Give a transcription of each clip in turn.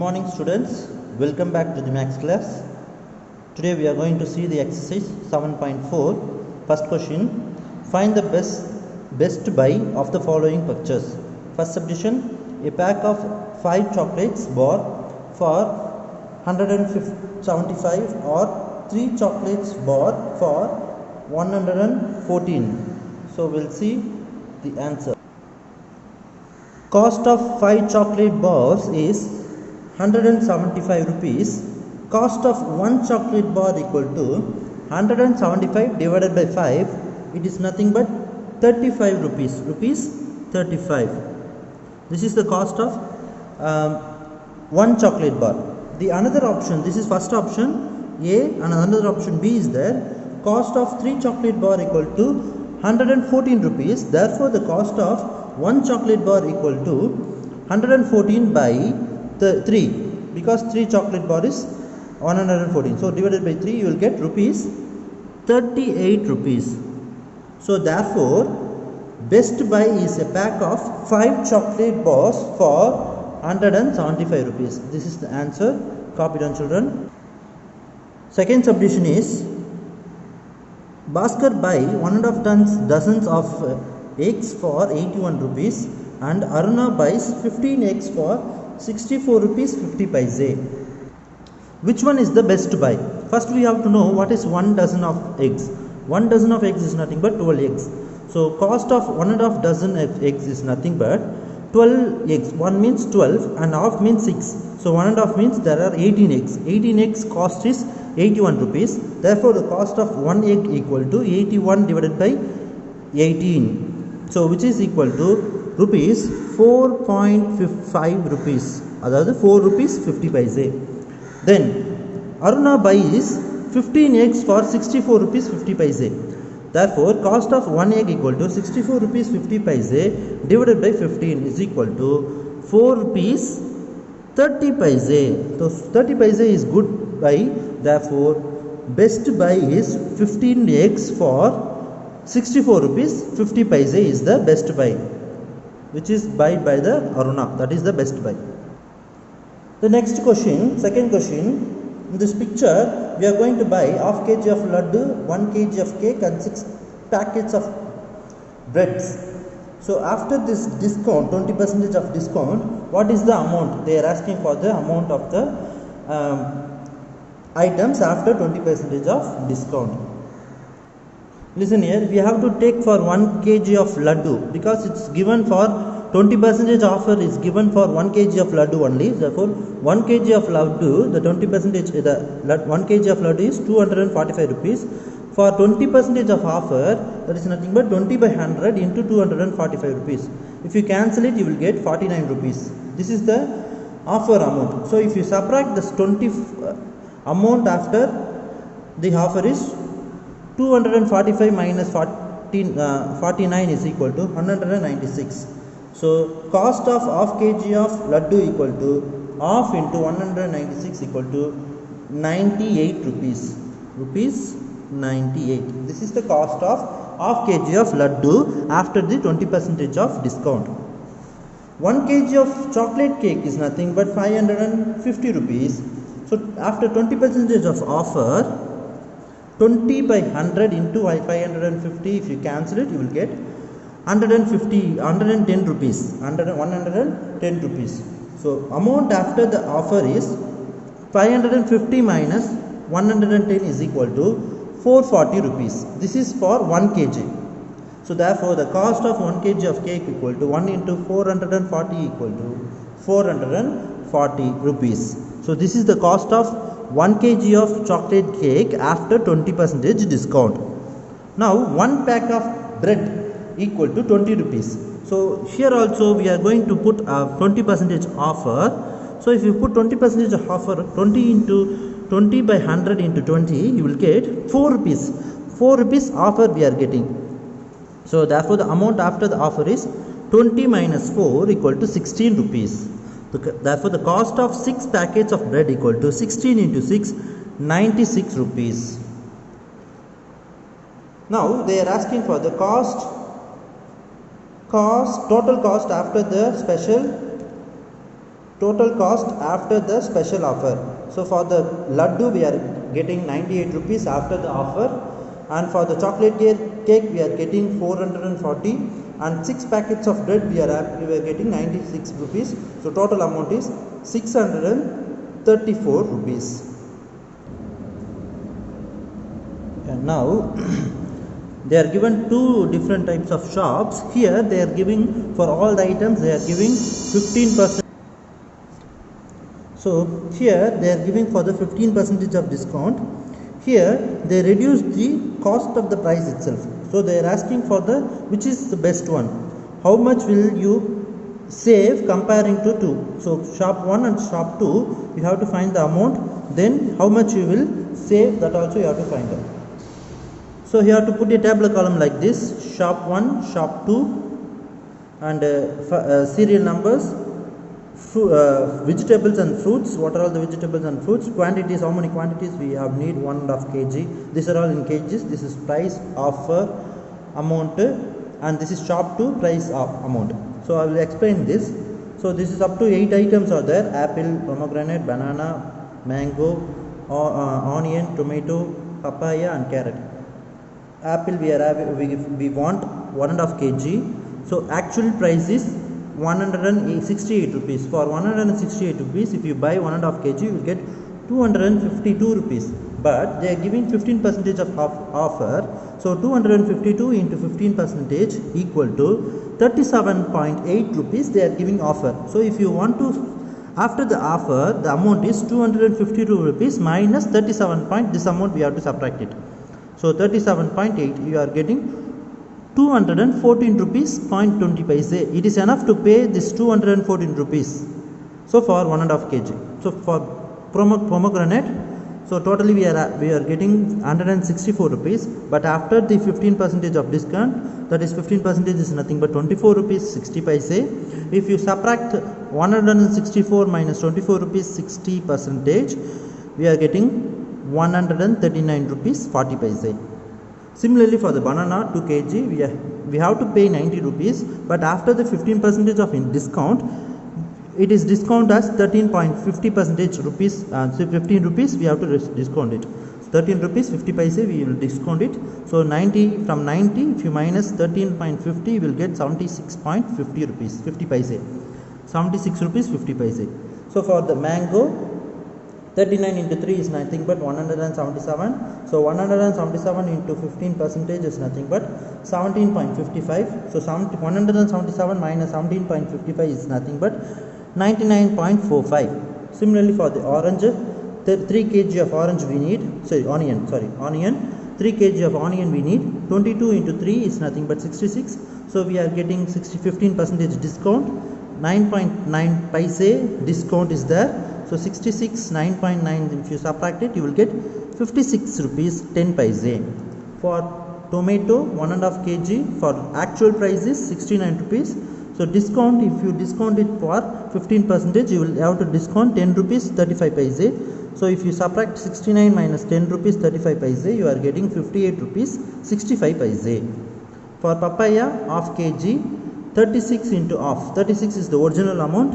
morning students, welcome back to the maths class. Today we are going to see the exercise 7.4. First question, find the best buy of the following purchase. First subdivision, a pack of 5 chocolates bar for 175 or 3 chocolates bar for 114. So we'll see the answer. Cost of 5 chocolate bars is 175 rupees. Cost of 1 chocolate bar equal to 175 divided by 5. It is nothing but 35 rupees. Rupees 35. This is the cost of 1 chocolate bar. The another option, this is first option A and another option B is there. Cost of 3 chocolate bar equal to 114 rupees. Therefore, the cost of 1 chocolate bar equal to 114 by 3, because 3 chocolate bar is 114. So divided by 3 you will get rupees 38 rupees. So therefore best buy is a pack of 5 chocolate bars for 175 rupees. This is the answer. Copy down children. Second subdivision is Bhaskar buy 1.5 dozens of eggs for 81 rupees and Aruna buys 15 eggs for 64 rupees 50 paise. Which one is the best buy? First we have to know what is 1 dozen of eggs. 1 dozen of eggs is nothing but 12 eggs. So cost of 1.5 dozen of eggs is nothing but 12 eggs. 1 means 12 and half means 6. So 1.5 means there are 18 eggs. 18 eggs cost is 81 rupees. Therefore the cost of 1 egg equal to 81 divided by 18. So which is equal to rupees 4.5 rupees. That is 4 rupees 50 paise. Then Aruna buys 15 eggs for 64 rupees 50 paise. Therefore cost of 1 egg equal to 64 rupees 50 paise divided by 15 is equal to 4 rupees 30 paise. So 30 paise is good buy. Therefore best buy is 15 eggs for 64 rupees 50 paise is the best buy, which is buy by the Aruna. That is the best buy. The next question, second question, in this picture we are going to buy half kg of laddu, 1 kg of cake and 6 packets of breads. So after this discount, 20% of discount, what is the amount? They are asking for the amount of the items after 20% of discount. Listen here, we have to take for 1 kg of laddu because it's given for 20% offer is given for 1 kg of laddu only. Therefore 1 kg of laddu, the 20% the 1 kg of laddu is 245 rupees. For 20% of offer, that is nothing but 20 by 100 into 245 rupees. If you cancel it, you will get 49 rupees. This is the offer amount. So if you subtract this 20 amount after the offer is 245 minus 49 is equal to 196. So cost of half kg of laddu equal to half into 196 equal to 98 rupees. Rupees 98. This is the cost of half kg of laddu after the 20% of discount. 1 kg of chocolate cake is nothing but 550 rupees. So after 20% of offer, 20 by 100 into 550, if you cancel it, you will get 110 rupees. 110 rupees. So amount after the offer is 550 minus 110 is equal to 440 rupees. This is for 1 kg. So therefore the cost of 1 kg of cake equal to 1 into 440 equal to 440 rupees. So this is the cost of 1 kg of chocolate cake after 20% discount. Now 1 pack of bread equal to 20 rupees. So here also we are going to put a 20% offer. So if you put 20% of offer, 20 into 20 by 100 into 20, you will get 4 rupees. 4 rupees offer we are getting. So therefore the amount after the offer is 20 minus 4 equal to 16 rupees. Therefore the cost of 6 packets of bread equal to 16 into 6, 96 rupees. Now they are asking for the total cost after the special total cost after the special offer. So for the laddu we are getting 98 rupees after the offer, and for the chocolate cake we are getting 440, and 6 packets of bread we are getting 96 rupees. So total amount is 634 rupees. And now they are given two different types of shops. Here they are giving for all the items they are giving 15%. So here they are giving for the 15% of discount. Here they reduce the cost of the price itself. So they are asking for the which is the best one. How much will you save comparing to two? So shop 1 and shop 2 you have to find the amount, then how much you will save, that also you have to find out. So you have to put a tabular column like this: shop 1, shop 2, and serial numbers, vegetables and fruits. What are all the vegetables and fruits? Quantities, how many quantities we have need, 1.5 kg. These are all in kgs. This is price, offer, amount, and this is shop 2 price of amount. So I will explain this. So this is up to 8 items are there: apple, pomegranate, banana, mango, onion, tomato, papaya and carrot. Apple we want 1.5 kg. So actual price is 168 rupees. For 168 rupees, if you buy 1.5 kg, you will get 252 rupees. But they are giving 15% of offer. So 252 into 15% equal to 37.8 rupees they are giving offer. So if you want to, after the offer, the amount is 252 rupees minus 37 point, this amount we have to subtract it. So 37.8 you are getting 214 rupees 0.20 paise. It is enough to pay this 214 rupees. So for 1.5 kg. So for pomegranate, so totally we are getting 164 rupees, but after the 15% of discount, that is 15% is nothing but 24 rupees 60 paise. If you subtract 164 minus 24 rupees 60%, we are getting 139 rupees 40 paise. Similarly for the banana 2 kg we have to pay 90 rupees, but after the 15% of discount, it is discount as 13.50% rupees. So 15 rupees we have to discount it. 13 rupees 50 paise we will discount it. So 90, from 90 if you minus 13.50 you will get 76.50 rupees 50 paise. 76 rupees 50 paise. So for the mango, 39 into 3 is nothing but 177. So 177 into 15% is nothing but 17.55. So 177 minus 17.55 is nothing but 99.45. Similarly for the orange, 3 kg of orange we need, onion, 3 kg of onion we need. 22 into 3 is nothing but 66. So we are getting 15% discount. 9.9 paise discount is there. So 66 9.9, if you subtract it you will get 56 rupees 10 paise. For tomato 1.5 kg, for actual price is 69 rupees. So discount, if you discount it for 15% you will have to discount 10 rupees 35 paise. So if you subtract 69 minus 10 rupees 35 paise, you are getting 58 rupees 65 paise. For papaya half kg, 36 into half, 36 is the original amount,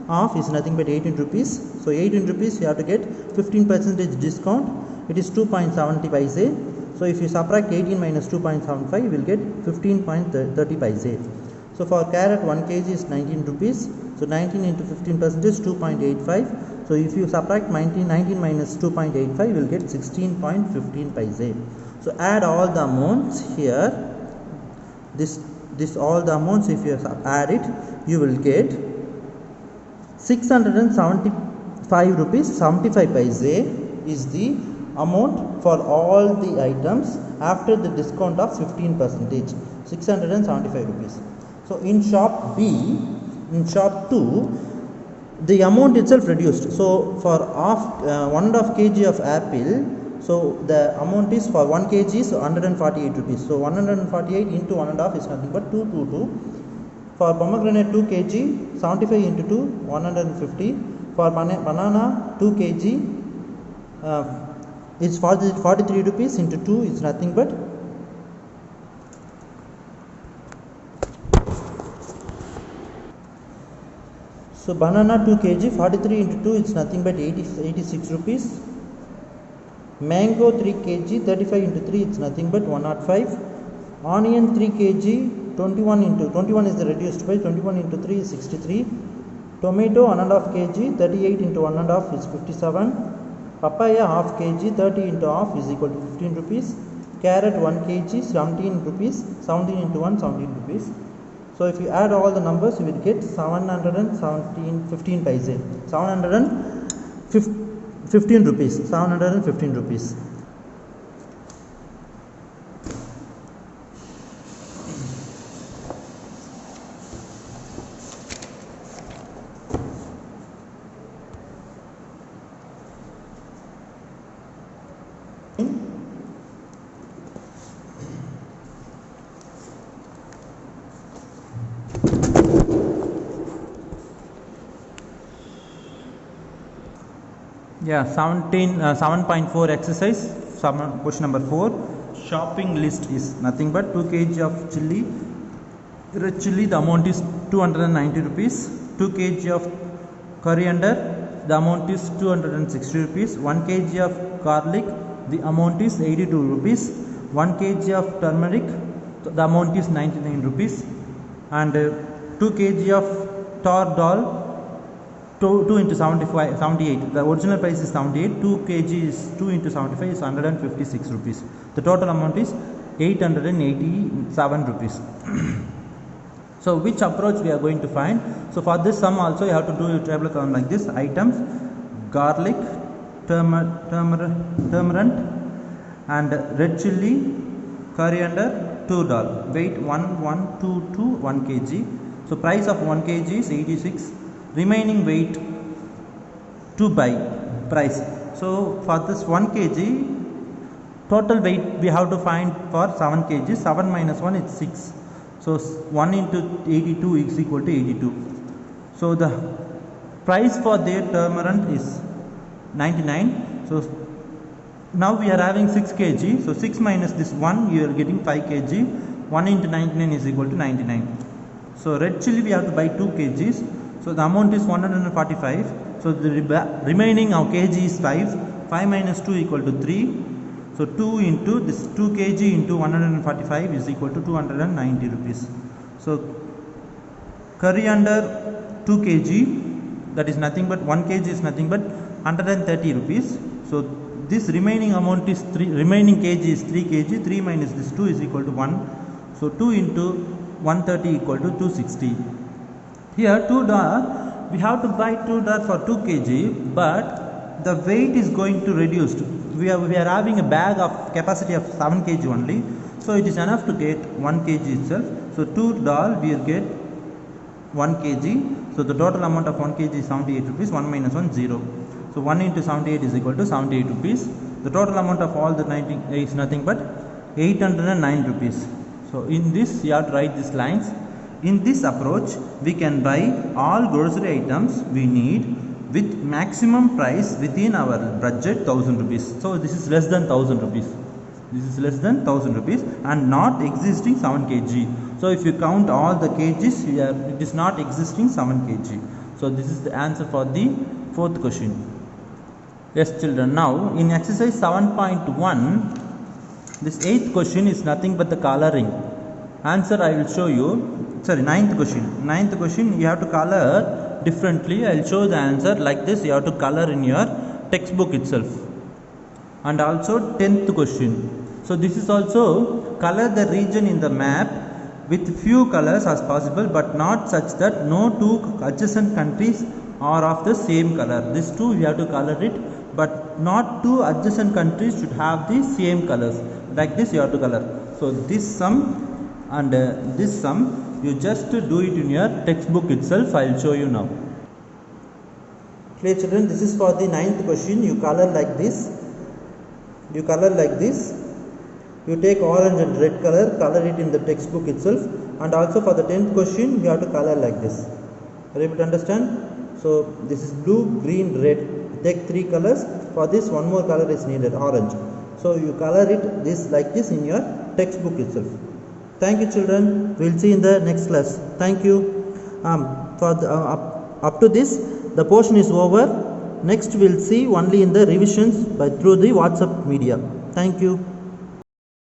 half is nothing but 18 rupees. So 18 rupees you have to get 15% discount, it is 2.70 paise. So if you subtract 18 minus 2.75 you will get 15.30 paise. So for carrot 1 kg is 19 rupees. So 19 into 15% is 2.85. So if you subtract 19 minus 2.85 you will get 16.15 paise. So add all the amounts here, this all the amounts, if you add it you will get 675 rupees 75 paise is the amount for all the items after the discount of 15%, 675 rupees. So in shop B, in shop 2 the amount itself reduced. So for 1.5 kg of apple, so the amount is for 1 kg is 148 rupees. So 148 into 1.5 is nothing but 222. For pomegranate 2 kg, 75 into 2, 150. For banana 2 kg, it's 43 rupees into 2 is nothing but So banana 2 kg, 43 into 2 it's nothing but 86 rupees. Mango 3 kg, 35 into 3 it's nothing but 105. Onion 3 kg, 21 is the reduced price, 21 into 3 is 63. Tomato 1.5 kg, 38 into 1.5 is 57. Papaya half kg, 30 into half is equal to 15 rupees. Carrot 1 kg, 17 rupees, 17 into 1, 17 rupees. So if you add all the numbers, you will get 715 paise. 715 rupees. 715 rupees. Yeah, 7.4 exercise, question number 4. Shopping list is nothing but 2 kg of chili, red chili, the amount is 290 rupees. 2 kg of coriander, the amount is 260 rupees. 1 kg of garlic, the amount is 82 rupees. 1 kg of turmeric, the amount is 99 rupees. And 2 kg of tar dal, 2 into 78, the original price is 78, 2 kg is 2 into 75 is 156 rupees. The total amount is 887 rupees. So which approach we are going to find? So for this sum also you have to do a table column like this: items, garlic, turmeric and red chili, coriander, 2 dal, weight 1122 1 kg. So price of 1 kg is 86. Remaining weight to buy price. So for this 1 kg total weight we have to find for 7 kg. 7 minus 1 is 6. So 1 into 82 is equal to 82. So the price for their turmeric is 99. So now we are having 6 kg. So 6 minus this 1, you are getting 5 kg. 1 into 99 is equal to 99. So red chili we have to buy 2 kgs. So the amount is 145. So the remaining of kg is 5. 5 minus 2 equal to 3. So 2 into this 2 kg into 145 is equal to 290 rupees. So coriander 2 kg, that is nothing but 1 kg is nothing but 130 rupees. So this remaining amount is 3, remaining kg is 3 kg. 3 minus this 2 is equal to 1. So 2 into 130 equal to 260. Here 2 dar, we have to buy 2 dar for 2 kg, but the weight is going to reduce. We are having a bag of capacity of 7 kg only, so it is enough to get 1 kg itself. So 2 dal we will get 1 kg. So the total amount of 1 kg is 78 rupees. 1 minus 1 0. So 1 into 78 is equal to 78 rupees. The total amount of all the 90 is nothing but 809 rupees. So in this you have to write these lines. In this approach, we can buy all grocery items we need with maximum price within our budget 1000 rupees. So this is less than 1000 rupees. This is less than 1000 rupees and not existing 7 kg. So if you count all the kgs, it is not existing 7 kg. So this is the answer for the 4th question. Yes children, now in exercise 7.1, this 8th question is nothing but the coloring. Answer I will show you. Sorry, 9th question. 9th question you have to color differently. I will show the answer like this. You have to color in your textbook itself. And also 10th question. So this is also color the region in the map with few colors as possible, but not such that no 2 adjacent countries are of the same color. This 2 you have to color it, but not 2 adjacent countries should have the same colors. Like this you have to color. So this sum and this sum you just do it in your textbook itself. I will show you now. Clear children, this is for the 9th question. You color like this. You color like this. You take orange and red color it in the textbook itself. And also for the 10th question you have to color like this. Are you able to understand? So this is blue, green, red. Take 3 colors. For this 1 more color is needed, orange. So you color it this like this in your textbook itself. Thank you children. We will see in the next class. Thank you. For the Up to this, the portion is over. Next we'll see only in the revisions through the WhatsApp media. Thank you.